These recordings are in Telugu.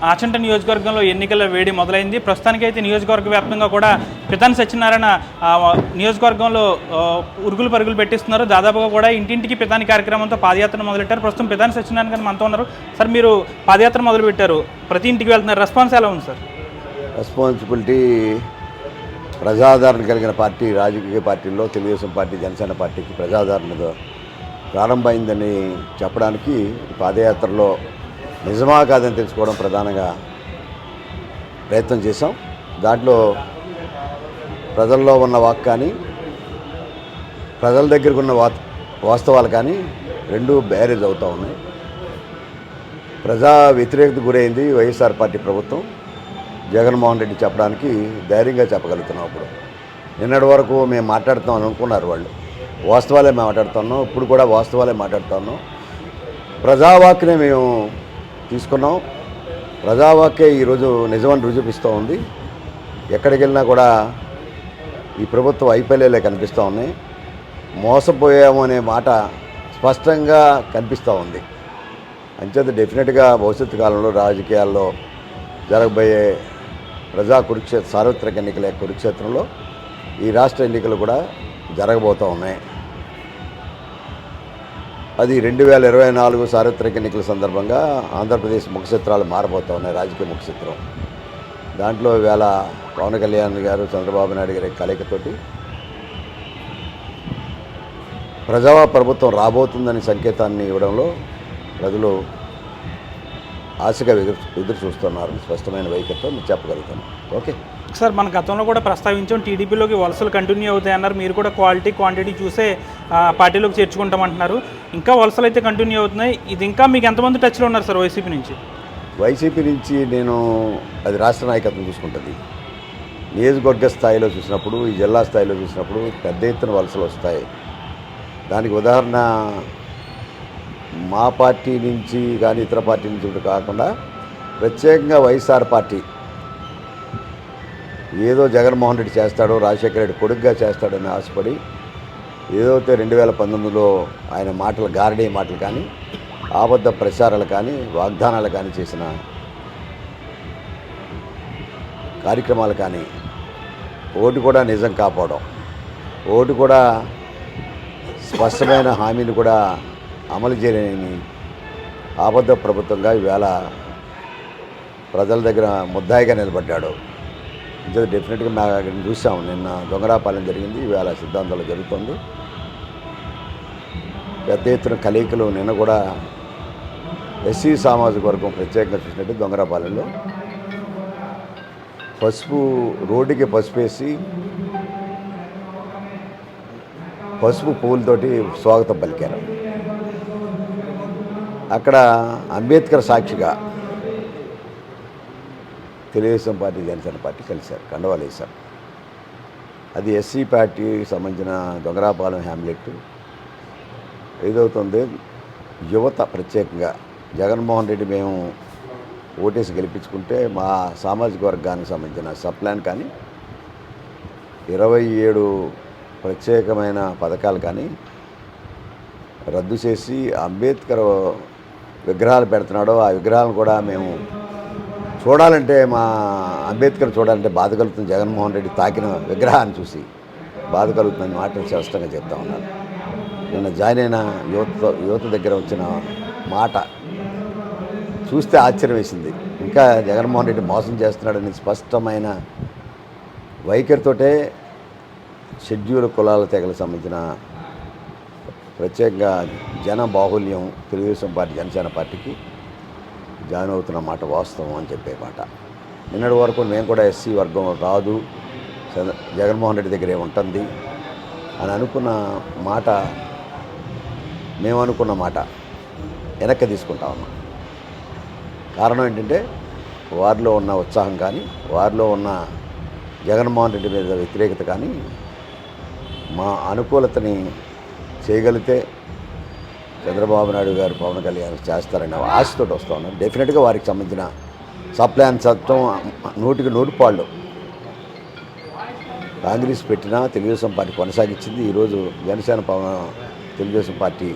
ఆచంట నియోజకవర్గంలో ఎన్నికల వేడి మొదలైంది. ప్రస్తుతానికైతే నియోజకవర్గ వ్యాప్తంగా కూడా పితాని సత్యనారాయణ నియోజకవర్గంలో ఉరుగులు పరుగులు పెట్టిస్తున్నారు. దాదాపుగా కూడా ఇంటింటికి పితాని కార్యక్రమంతో పాదయాత్ర మొదలెట్టారు. ప్రస్తుతం పితాని సత్యనారాయణ గారు మనతో ఉన్నారు. సార్, మీరు పాదయాత్ర మొదలుపెట్టారు, ప్రతి ఇంటికి వెళ్తున్నారు, రెస్పాన్స్ ఎలా ఉంది సార్? రెస్పాన్సిబిలిటీ ప్రజాదరణ కలిగిన పార్టీ రాజకీయ పార్టీల్లో తెలుగుదేశం పార్టీ, జనసేన పార్టీకి ప్రజాదరణ ప్రారంభమైందని చెప్పడానికి పాదయాత్రలో నిజమా కాదని తెలుసుకోవడం ప్రధానంగా ప్రయత్నం చేశాం. దాంట్లో ప్రజల్లో ఉన్న వాక్ కానీ, ప్రజల దగ్గరకు ఉన్న వాస్తవాలు కానీ రెండూ బ్యారేజ్ అవుతూ ఉన్నాయి. ప్రజా వ్యతిరేకత గురైంది వైఎస్ఆర్ పార్టీ ప్రభుత్వం. జగన్మోహన్ రెడ్డి చెప్పడానికి ధైర్యంగా చెప్పగలుగుతున్నాం. అప్పుడు నిన్నటి వరకు మేము మాట్లాడుతాం అనుకున్నారు వాళ్ళు, వాస్తవాలే మేము మాట్లాడుతున్నాం. ఇప్పుడు కూడా వాస్తవాలే మాట్లాడుతున్నాం. ప్రజావాక్నే మేము తీసుకున్నాం. ప్రజావాక్యే ఈరోజు నిజమని రుజుపిస్తూ ఉంది. ఎక్కడికి వెళ్ళినా కూడా ఈ ప్రభుత్వ వైఫల్యాలే కనిపిస్తూ ఉన్నాయి. మోసపోయాము అనే మాట స్పష్టంగా కనిపిస్తూ ఉంది. అంచేత డెఫినెట్గా భవిష్యత్తు కాలంలో రాజకీయాల్లో జరగబోయే సార్వత్రిక ఎన్నికల కురుక్షేత్రంలో ఈ రాష్ట్ర ఎన్నికలు కూడా జరగబోతూ ఉన్నాయి. అది 2024 సార్వత్రిక ఎన్నికల సందర్భంగా ఆంధ్రప్రదేశ్ ముఖచిత్రాలు మారబోతూ ఉన్నాయి, రాజకీయ ముఖచిత్రం. దాంట్లో ఇవాళ పవన్ కళ్యాణ్ గారు, చంద్రబాబు నాయుడు గారి కలయికతోటి ప్రజా ప్రభుత్వం రాబోతుందని సంకేతాన్ని ఇవ్వడంలో ప్రజలు ఆశగా ఎదురు చూస్తున్నారు. స్పష్టమైన వైఖరితో మీరు చెప్పగలుగుతాను. ఓకే సార్, మన గతంలో కూడా ప్రస్తావించాం, టీడీపీలోకి వలసలు కంటిన్యూ అవుతాయన్నారు. మీరు కూడా క్వాలిటీ క్వాంటిటీ చూసే పార్టీలోకి చేర్చుకుంటామంటున్నారు. ఇంకా వలసలు అయితే కంటిన్యూ అవుతున్నాయి. ఇది ఇంకా మీకు ఎంతమంది టచ్లో ఉన్నారు సార్ వైసీపీ నుంచి? వైసీపీ నుంచి నేను అది రాష్ట్ర నాయకత్వం చూసుకుంటుంది. నియోజకవర్గ స్థాయిలో చూసినప్పుడు, ఈ జిల్లా స్థాయిలో చూసినప్పుడు పెద్ద ఎత్తున వలసలు వస్తాయి. దానికి ఉదాహరణ మా పార్టీ నుంచి కానీ ఇతర పార్టీ నుంచి కాకుండా ప్రత్యేకంగా వైఎస్ఆర్ పార్టీ ఏదో జగన్మోహన్ రెడ్డి చేస్తాడో, రాజశేఖర రెడ్డి కొడుకుగా చేస్తాడని ఆశపడి ఏదైతే 2019లో ఆయన మాటలు, గారడీ మాటలు కానీ, ఆబద్ధ ప్రచారాలు కానీ, వాగ్దానాలు కానీ చేసిన కార్యక్రమాలు కానీ, ఓటు కూడా నిజం కాపాడడం, ఓటు కూడా స్పష్టమైన హామీని కూడా అమలు చేయలేని ఆబద్ధ ప్రభుత్వంగా ఈవేళ ప్రజల దగ్గర ముద్దాయిగా నిలబడ్డాడు. ఇంకా డెఫినెట్గా మేము చూసాం. నిన్న దొంగరాపాలెం జరిగింది, ఈవేళ సిద్ధాంతాలు జరుగుతుంది. పెద్ద ఎత్తున కలయికలు నిన్న కూడా ఎస్సీ సామాజిక వర్గం ప్రత్యేకంగా చూసినట్టు దొంగరాపాలెంలో రోడ్డుకి పసుపు వేసి పసుపు పువ్వులతోటి స్వాగతం పలికారు. అక్కడ అంబేద్కర్ సాక్షిగా తెలుగుదేశం పార్టీ, జనసేన పార్టీ కలిశారు, కండవాలు వేశారు. అది ఎస్సీ పార్టీకి సంబంధించిన దొంగరాపాలెం హ్యామ్లెట్. ఏదవుతుంది యువత ప్రత్యేకంగా జగన్మోహన్ రెడ్డి మేము ఓటేసి గెలిపించుకుంటే మా సామాజిక వర్గానికి సంబంధించిన సప్లాన్ కానీ, 27 ప్రత్యేకమైన పథకాలు కానీ రద్దు చేసి అంబేద్కర్ విగ్రహాలు పెడుతున్నాడో ఆ విగ్రహాలను కూడా మేము చూడాలంటే, మా అంబేద్కర్ చూడాలంటే బాధ కలుగుతుంది. జగన్మోహన్ రెడ్డి తాకిన విగ్రహాన్ని చూసి బాధ కలుగుతుందని మాట స్పష్టంగా చెప్తా ఉన్నారు. నిన్న జాయిన్ అయిన యువత దగ్గర వచ్చిన మాట చూస్తే ఆశ్చర్యం వేసింది. ఇంకా జగన్మోహన్ రెడ్డి మోసం చేస్తున్నాడని స్పష్టమైన వైఖరితోటే షెడ్యూల్ కులాల తెగలకు సంబంధించిన ప్రత్యేకంగా జన బాహుల్యం తెలుగుదేశం పార్టీ, జనసేన పార్టీకి జాయిన్ అవుతున్న మాట వాస్తవం అని చెప్పే మాట. నిన్నటి వరకు మేము కూడా ఎస్సీ వర్గం రాదు, జగన్మోహన్ రెడ్డి దగ్గరే ఉంటుంది అని అనుకున్న మాట, మేము అనుకున్న మాట వెనక్కి తీసుకుంటా ఉన్నాం. కారణం ఏంటంటే వారిలో ఉన్న ఉత్సాహం కానీ, వారిలో ఉన్న జగన్మోహన్ రెడ్డి మీద వ్యతిరేకత కానీ, మా అనుకూలతని చేయగలిగితే చంద్రబాబు నాయుడు గారు, పవన్ కళ్యాణ్ చేస్తారనే ఆశతో వస్తూ ఉన్నారు. డెఫినెట్గా వారికి సంబంధించిన సప్లాన్ చట్టం 100% కాంగ్రెస్ పెట్టినా తెలుగుదేశం పార్టీ కొనసాగించింది. ఈరోజు జనసేన తెలుగుదేశం పార్టీ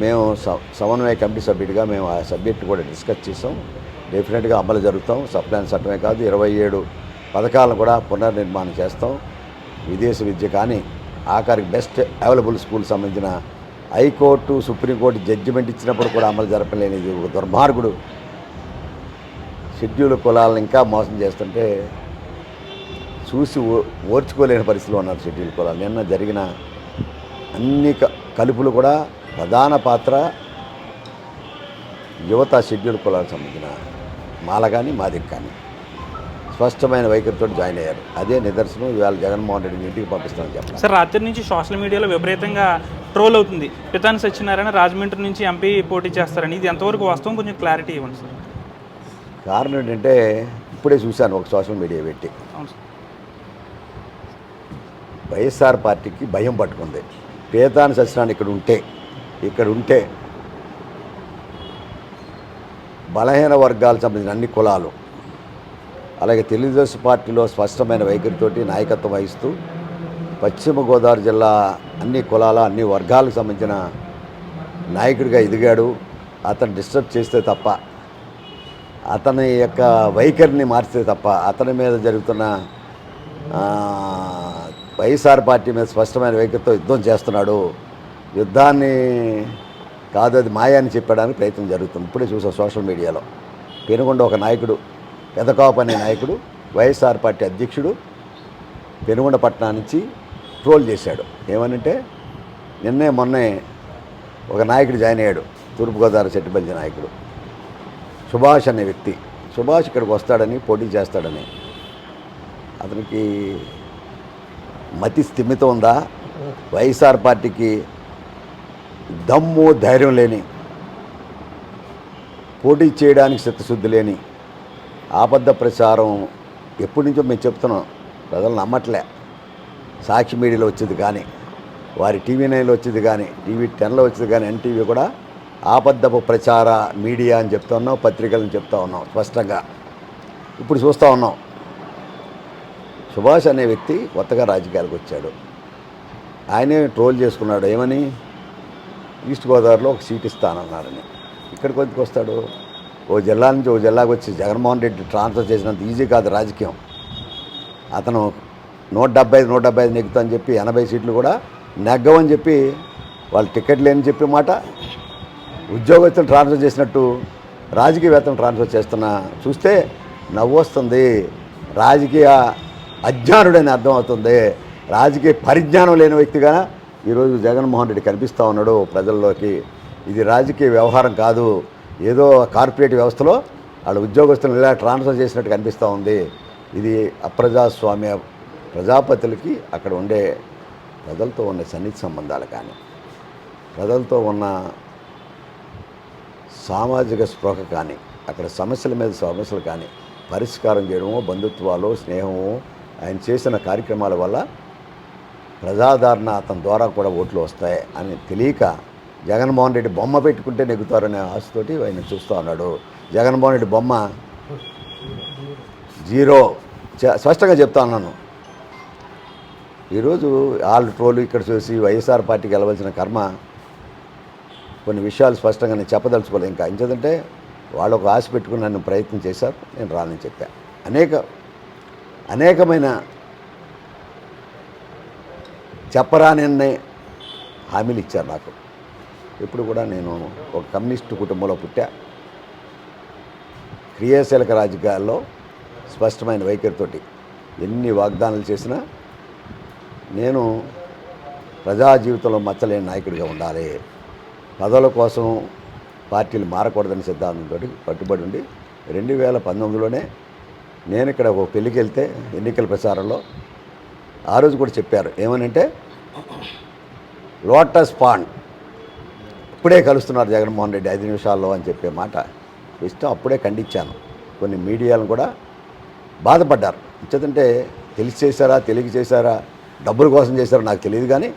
మేము సమన్వయ కమిటీ సభ్యుడిగా మేము ఆ సబ్జెక్ట్ కూడా డిస్కస్ చేసాం. డెఫినెట్గా అమలు జరుగుతాం. సప్లాన్ చట్టమే కాదు 27 పథకాలను కూడా పునర్నిర్మాణం చేస్తాం. విదేశీ విద్య కానీ ఆఖరికి బెస్ట్ అవైలబుల్ స్కూల్ సంబంధించిన హైకోర్టు సుప్రీంకోర్టు జడ్జిమెంట్ ఇచ్చినప్పుడు కూడా అమలు జరపలేనిది ఒక దుర్మార్గుడు షెడ్యూల్ కులాలను ఇంకా మోసం చేస్తుంటే చూసి ఓర్చుకోలేని పరిస్థితిలో ఉన్నారు షెడ్యూల్ కులాలు. నిన్న జరిగిన అన్ని కలుపులు కూడా ప్రధాన పాత్ర యువత షెడ్యూల్ కులాలకు సంబంధించిన మాల కానీ మాదిక్ కానీ స్పష్టమైన వైఖరితో జాయిన్ అయ్యారు. అదే నిదర్శనం ఇవాళ జగన్మోహన్ రెడ్డిని ఇంటికి పంపిస్తామని చెప్పారు. సార్, రాత్రి నుంచి సోషల్ మీడియాలో విపరీతంగా ట్రోల్ అవుతుంది. పితాని సత్యనారాయణ రాజమండ్రి నుంచి ఎంపీ పోటీ చేస్తారని, ఇది ఎంతవరకు వాస్తవం? కొంచెం క్లారిటీ ఇవ్వండి సార్. కారణం ఏంటంటే ఇప్పుడే చూశాను ఒక సోషల్ మీడియా పెట్టి, అవును సార్, వైఎస్ఆర్ పార్టీకి భయం పట్టుకుంది. పేతాని సత్యనారాయణ ఇక్కడ ఉంటే బలహీన వర్గాలకు సంబంధించిన అన్ని కులాలు, అలాగే తెలుగుదేశం పార్టీలో స్పష్టమైన వైఖరితోటి నాయకత్వం వహిస్తూ పశ్చిమ గోదావరి జిల్లా అన్ని కులాల అన్ని వర్గాలకు సంబంధించిన నాయకుడిగా ఎదిగాడు. అతను డిస్టర్బ్ చేస్తే తప్ప, అతని యొక్క వైఖరిని మార్చితే తప్ప, అతని మీద జరుగుతున్న వైఎస్ఆర్ పార్టీ మీద స్పష్టమైన వైఖరితో యుద్ధం చేస్తున్నాడు. యుద్ధాన్ని కాదు, అది మాయాన్ని చెప్పడానికి ప్రయత్నం జరుగుతుంది. ఇప్పుడే చూసాం సోషల్ మీడియాలో పెనుగొండ ఒక నాయకుడు, పెదకాపు అనే నాయకుడు వైఎస్ఆర్ పార్టీ అధ్యక్షుడు పెనుగొండ పట్టణం నుంచి ట్రోల్ చేశాడు. ఏమనంటే మొన్నే ఒక నాయకుడు జాయిన్ అయ్యాడు, తూర్పుగోదావరి చెట్టుబల్లి నాయకుడు సుభాష్ అనే వ్యక్తి. సుభాష్ ఇక్కడికి వస్తాడని, పోటీ చేస్తాడని. అతనికి మతి స్థిమితం ఉందా? వైఎస్ఆర్ పార్టీకి దమ్ము ధైర్యం లేని, పోటీ చేయడానికి చిత్తశుద్ధి లేని ఆబద్ధ ప్రచారం ఎప్పటి నుంచో మేము చెప్తున్నాం, ప్రజలు నమ్మట్లే. సాక్షి మీడియాలో వచ్చేది కానీ, వారి టీవీ 9లో వచ్చేది కానీ, టీవీ 10లో వచ్చేది కానీ, ఎన్టీవీ కూడా ఆబద్ధపు ప్రచార మీడియా అని చెప్తా ఉన్నాం, పత్రికలను చెప్తా ఉన్నాం స్పష్టంగా. ఇప్పుడు చూస్తూ ఉన్నాం, సుభాష్ అనే వ్యక్తి కొత్తగా రాజకీయాలకు వచ్చాడు. ఆయనే ట్రోల్ చేసుకున్నాడు. ఏమని? ఈస్ట్ గోదావరిలో ఒక సీట్ ఇస్తానన్నాడని. ఇక్కడికి ఎందుకు వస్తాడు? ఓ జిల్లా నుంచి ఓ జిల్లాకు వచ్చి జగన్మోహన్ రెడ్డి ట్రాన్స్ఫర్ చేసినంత ఈజీ కాదు రాజకీయం. అతను 175 నెగ్గుతా అని చెప్పి 80 సీట్లు కూడా నెగ్గవని చెప్పి వాళ్ళు టికెట్ లేని చెప్పి మాట, ఉద్యోగస్తులు ట్రాన్స్ఫర్ చేసినట్టు రాజకీయవేత్తలు ట్రాన్స్ఫర్ చేస్తున్నా చూస్తే నవ్వు వస్తుంది. రాజకీయ అజ్ఞానుడని అర్థం అవుతుంది. రాజకీయ పరిజ్ఞానం లేని వ్యక్తిగా ఈరోజు జగన్మోహన్ రెడ్డి కనిపిస్తూ ఉన్నాడు ప్రజల్లోకి. ఇది రాజకీయ వ్యవహారం కాదు, ఏదో కార్పొరేట్ వ్యవస్థలో వాళ్ళ ఉద్యోగస్తులను ఇలా ట్రాన్స్ఫర్ చేసినట్టు కనిపిస్తూ ఉంది. ఇది అప్రజాస్వామ్య ప్రజాపతులకి అక్కడ ఉండే ప్రజలతో ఉన్న సన్నిహిత సంబంధాలు కానీ, ప్రజలతో ఉన్న సామాజిక స్పృహ కానీ, అక్కడ సమస్యల మీద సమస్యలు కానీ పరిష్కారం చేయడమో, బంధుత్వాలు, స్నేహము, ఆయన చేసిన కార్యక్రమాల వల్ల ప్రజాదరణ అతని ద్వారా కూడా ఓట్లు వస్తాయి అని తెలియక జగన్మోహన్ రెడ్డి బొమ్మ పెట్టుకుంటే నెగ్గుతారనే ఆశతోటి ఆయన చూస్తూ ఉన్నాడు. జగన్మోహన్ రెడ్డి బొమ్మ 0 స్పష్టంగా చెప్తా ఉన్నాను. ఈరోజు వాళ్ళు ట్రోలు ఇక్కడ చూసి వైఎస్ఆర్ పార్టీకి వెళ్ళవలసిన కర్మ, కొన్ని విషయాలు స్పష్టంగా నేను చెప్పదలుచుకోలేదు. ఇంకా ఇంకేదంటే వాళ్ళు ఒక ఆశ పెట్టుకుని నన్ను ప్రయత్నం చేశారు, నేను రానని చెప్పా. అనేకమైన చెప్పరాని హామీలు ఇచ్చారు నాకు. ఇప్పుడు కూడా నేను ఒక కమ్యూనిస్టు కుటుంబంలో పుట్టా. క్రియాశీలక రాజకీయాల్లో స్పష్టమైన వైఖరితోటి ఎన్ని వాగ్దానాలు చేసినా నేను ప్రజా జీవితంలో మచ్చలేని నాయకుడిగా ఉండాలి, పదవుల కోసం పార్టీలు మారకూడదని సిద్ధాంతంతో పట్టుబడి ఉండి 2019లోనే నేను ఇక్కడ ఒక పెళ్ళికి వెళ్తే ఎన్నికల ప్రచారంలో ఆ రోజు కూడా చెప్పారు. ఏమనంటే లోటస్ పాండ్ ఇప్పుడే కలుస్తున్నారు జగన్మోహన్ రెడ్డి 5 నిమిషాల్లో అని చెప్పే మాట ఇష్టం. అప్పుడే ఖండించాను. కొన్ని మీడియాలను కూడా బాధపడ్డారు. ఇచ్చేదంటే తెలిసి చేశారా, తెలియక చేశారా, డబ్బుల కోసం చేశారా నాకు తెలియదు, కానీ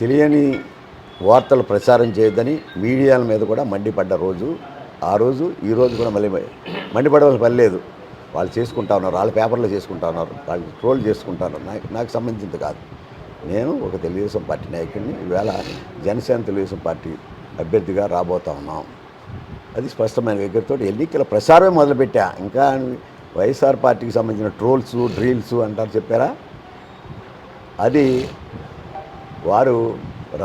తెలియని వార్తలు ప్రచారం చేయొద్దని మీడియాల మీద కూడా మండిపడ్డ రోజు ఆ రోజు. ఈ రోజు కూడా మళ్ళీ మండిపడవలసిన పని లేదు. వాళ్ళు చేసుకుంటా ఉన్నారు, వాళ్ళ పేపర్లో చేసుకుంటా ఉన్నారు, వాళ్ళు ట్రోల్ చేసుకుంటా ఉన్నారు. నాకు సంబంధించింది కాదు. నేను ఒక తెలుగుదేశం పార్టీ నాయకుడిని, ఈవేళ జనసేన తెలుగుదేశం పార్టీ అభ్యర్థిగా రాబోతా ఉన్నాం. అది స్పష్టమైన వైఖరితో ఎన్నికల ప్రచారమే మొదలుపెట్టా. ఇంకా వైఎస్ఆర్ పార్టీకి సంబంధించిన ట్రోల్స్ డ్రీల్స్ అంటారు చెప్పారా, అది వారు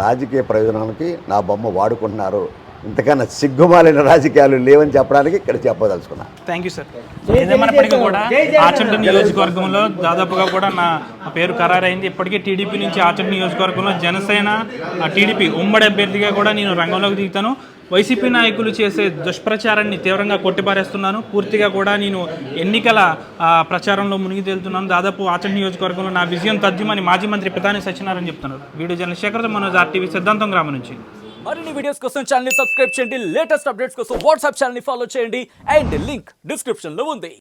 రాజకీయ ప్రయోజనానికి నా బొమ్మ వాడుకుంటున్నారు. ఇంతకన్నా సిగ్గుమాలిన రాజకీయాలు లేవని చెప్పడానికి ఇక్కడ చెప్పదలుచుకున్నా. Thank you sir. ఏదేమైనప్పటికీ కూడా ఆచంట నియోజకవర్గంలో దాదాపుగా కూడా నా పేరు ఖరారైంది. ఇప్పటికే టీడీపీ నుంచి ఆచంట నియోజకవర్గంలో జనసేన టీడీపీ ఉమ్మడి అభ్యర్థిగా కూడా నేను రంగంలోకి దిగుతాను. వైసీపీ నాయకులు చేసే దుష్ప్రచారాన్ని తీవ్రంగా కొట్టిపారేస్తున్నాను. పూర్తిగా కూడా నేను ఎన్నికల ప్రచారంలో మునిగి తేలుతున్నాను. దాదాపు ఆచంట నియోజకవర్గంలో నా విజయం తథ్యమని మాజీ మంత్రి పితాని సత్యనారాయణ చెప్తున్నారు. Video journalist Shekhar Manoj, RTV Siddhantam గ్రామం నుంచి. మరిన్ని వీడియోస్ కోసం ఛానల్ ని సబ్స్క్రైబ్ చేయండి. లేటెస్ట్ అప్డేట్స్ కోసం వాట్సాప్ ఛానల్ ని ఫాలో చేయండి. అండ్ లింక్ డిస్క్రిప్షన్ లో ఉంది.